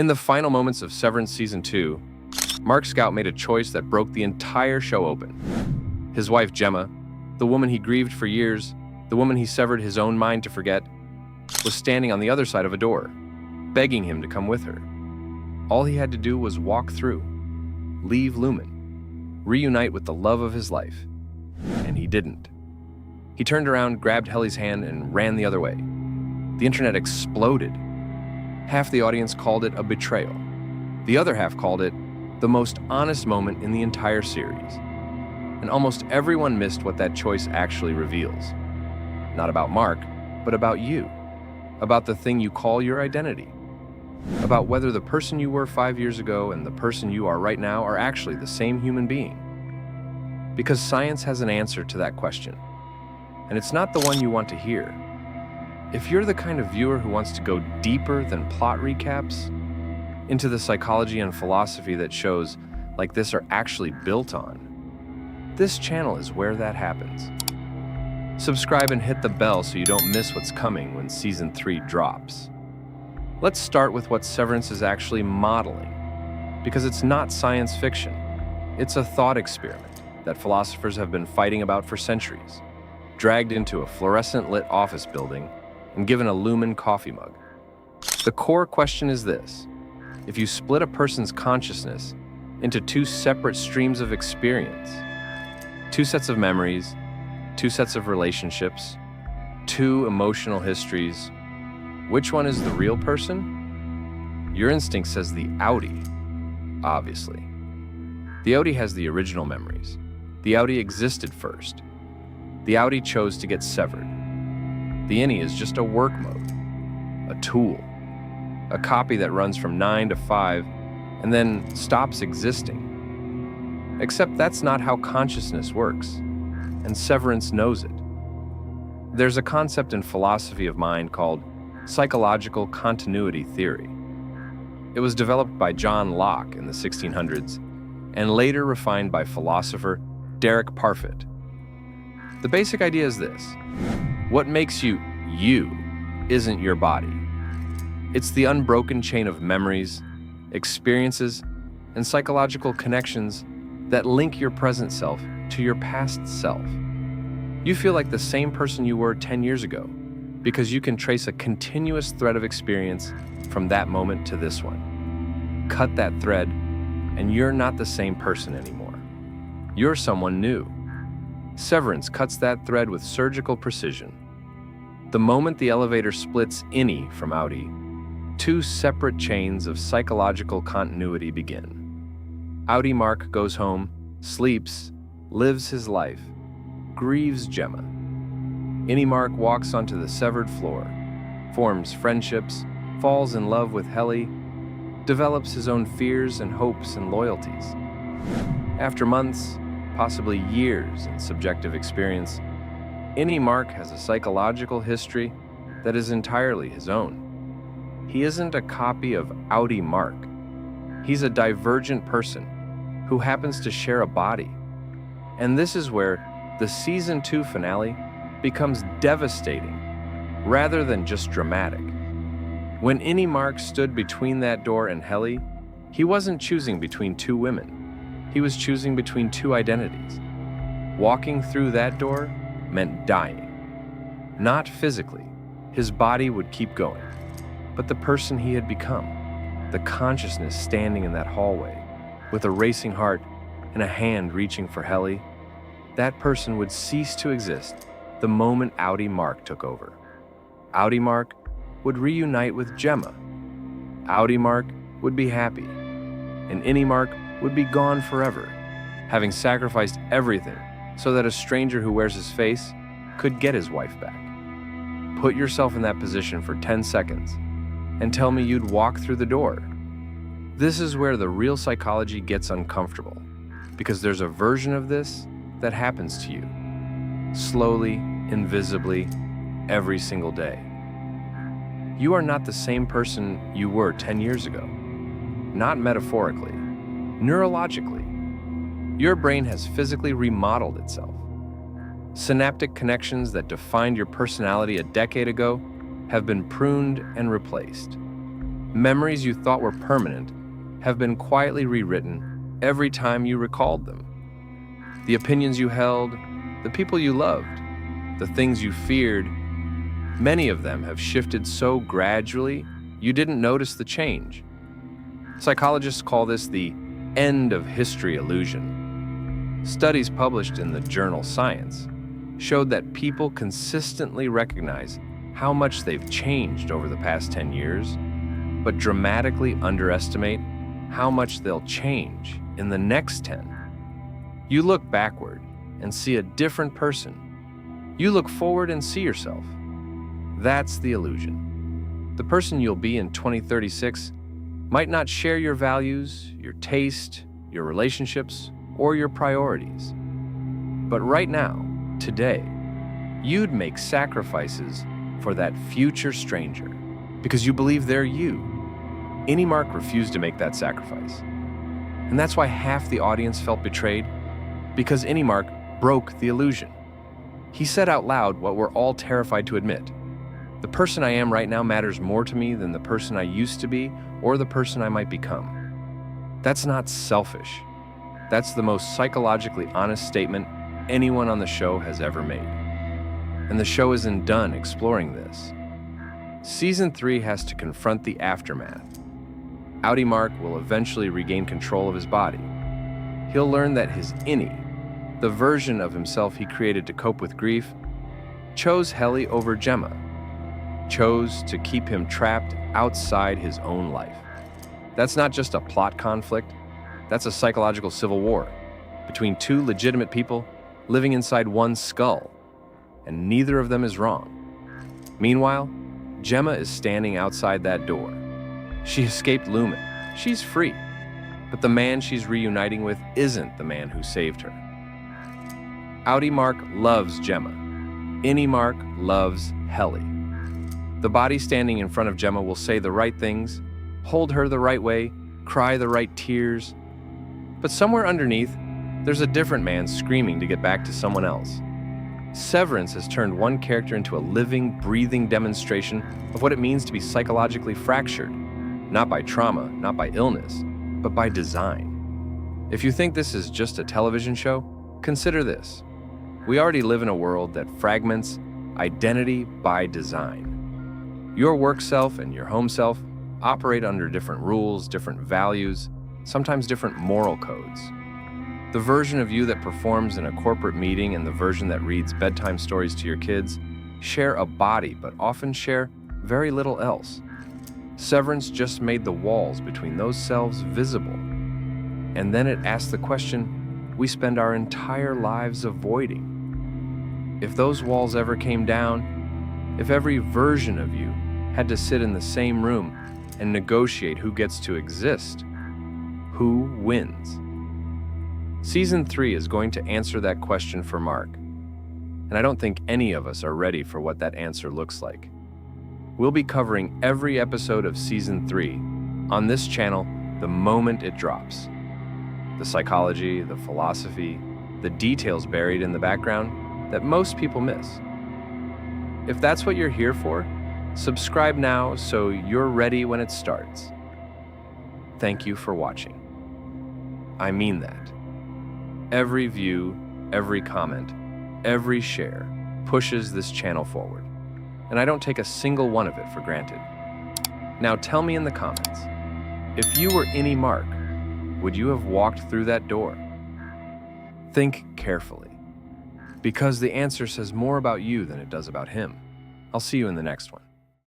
In the final moments of Severance Season 2, Mark Scout made a choice that broke the entire show open. His wife Gemma, the woman he grieved for years, the woman he severed his own mind to forget, was standing on the other side of a door, begging him to come with her. All he had to do was walk through, leave Lumen, reunite with the love of his life. And he didn't. He turned around, grabbed Helly's hand, and ran the other way. The internet exploded. Half the audience called it a betrayal. The other half called it the most honest moment in the entire series. And almost everyone missed what that choice actually reveals. Not about Mark, but about you. About the thing you call your identity. About whether the person you were 5 years ago and the person you are right now are actually the same human being. Because science has an answer to that question. And it's not the one you want to hear. If you're the kind of viewer who wants to go deeper than plot recaps, into the psychology and philosophy that shows like this are actually built on, this channel is where that happens. Subscribe and hit the bell so you don't miss what's coming when Season 3 drops. Let's start with what Severance is actually modeling, because it's not science fiction. It's a thought experiment that philosophers have been fighting about for centuries, dragged into a fluorescent-lit office building and given a Lumen coffee mug. The core question is this: if you split a person's consciousness into two separate streams of experience, two sets of memories, two sets of relationships, two emotional histories, which one is the real person? Your instinct says the outie, obviously. The outie has the original memories. The outie existed first. The outie chose to get severed. The innie is just a work mode, a tool, a copy that runs from 9 to 5 and then stops existing. Except that's not how consciousness works, and Severance knows it. There's a concept in philosophy of mind called psychological continuity theory. It was developed by John Locke in the 1600s and later refined by philosopher Derek Parfit. The basic idea is this: what makes you you isn't your body. It's the unbroken chain of memories, experiences, and psychological connections that link your present self to your past self. You feel like the same person you were 10 years ago because you can trace a continuous thread of experience from that moment to this one. Cut that thread, and you're not the same person anymore. You're someone new. Severance cuts that thread with surgical precision. The moment the elevator splits innie from outie, two separate chains of psychological continuity begin. Outie Mark goes home, sleeps, lives his life, grieves Gemma. Innie Mark walks onto the severed floor, forms friendships, falls in love with Helly, develops his own fears and hopes and loyalties. After months, possibly years in subjective experience, innie Mark has a psychological history that is entirely his own. He isn't a copy of outie Mark. He's a divergent person who happens to share a body. And this is where the Season 2 finale becomes devastating rather than just dramatic. When innie Mark stood between that door and Helly, he wasn't choosing between two women. He was choosing between two identities. Walking through that door meant dying. Not physically. His body would keep going. But the person he had become, the consciousness standing in that hallway, with a racing heart and a hand reaching for Helly, that person would cease to exist the moment outie Mark took over. Outie Mark would reunite with Gemma. Outie Mark would be happy, and innie Mark would be gone forever, having sacrificed everything so that a stranger who wears his face could get his wife back. Put yourself in that position for 10 seconds and tell me you'd walk through the door. This is where the real psychology gets uncomfortable, because there's a version of this that happens to you, slowly, invisibly, every single day. You are not the same person you were 10 years ago. Not metaphorically, neurologically. Your brain has physically remodeled itself. Synaptic connections that defined your personality a decade ago have been pruned and replaced. Memories you thought were permanent have been quietly rewritten every time you recalled them. The opinions you held, the people you loved, the things you feared, many of them have shifted so gradually you didn't notice the change. Psychologists call this the end of history illusion. Studies published in the journal Science showed that people consistently recognize how much they've changed over the past 10 years, but dramatically underestimate how much they'll change in the next 10. You look backward and see a different person. You look forward and see yourself. That's the illusion. The person you'll be in 2036 might not share your values, your taste, your relationships, or your priorities. But right now, today, you'd make sacrifices for that future stranger because you believe they're you. Innie Mark refused to make that sacrifice. And that's why half the audience felt betrayed, because Innie Mark broke the illusion. He said out loud what we're all terrified to admit. The person I am right now matters more to me than the person I used to be or the person I might become. That's not selfish. That's the most psychologically honest statement anyone on the show has ever made. And the show isn't done exploring this. Season 3 has to confront the aftermath. Outie Mark will eventually regain control of his body. He'll learn that his innie, the version of himself he created to cope with grief, chose Helly over Gemma, chose to keep him trapped outside his own life. That's not just a plot conflict, that's a psychological civil war between two legitimate people living inside one skull, and neither of them is wrong. Meanwhile, Gemma is standing outside that door. She escaped Lumen. She's free. But the man she's reuniting with isn't the man who saved her. Outie Mark loves Gemma. Innie Mark loves Helly. The body standing in front of Gemma will say the right things, hold her the right way, cry the right tears. But somewhere underneath, there's a different man screaming to get back to someone else. Severance has turned one character into a living, breathing demonstration of what it means to be psychologically fractured, not by trauma, not by illness, but by design. If you think this is just a television show, consider this. We already live in a world that fragments identity by design. Your work self and your home self operate under different rules, different values, sometimes different moral codes. The version of you that performs in a corporate meeting and the version that reads bedtime stories to your kids share a body, but often share very little else. Severance just made the walls between those selves visible. And then it asked the question we spend our entire lives avoiding. If those walls ever came down, if every version of you had to sit in the same room and negotiate who gets to exist, who wins? Season 3 is going to answer that question for Mark, and I don't think any of us are ready for what that answer looks like. We'll be covering every episode of Season 3 on this channel the moment it drops. The psychology, the philosophy, the details buried in the background that most people miss. If that's what you're here for, subscribe now so you're ready when it starts. Thank you for watching. I mean that. Every view, every comment, every share pushes this channel forward, and I don't take a single one of it for granted. Now tell me in the comments, if you were Innie Mark, would you have walked through that door? Think carefully, because the answer says more about you than it does about him. I'll see you in the next one.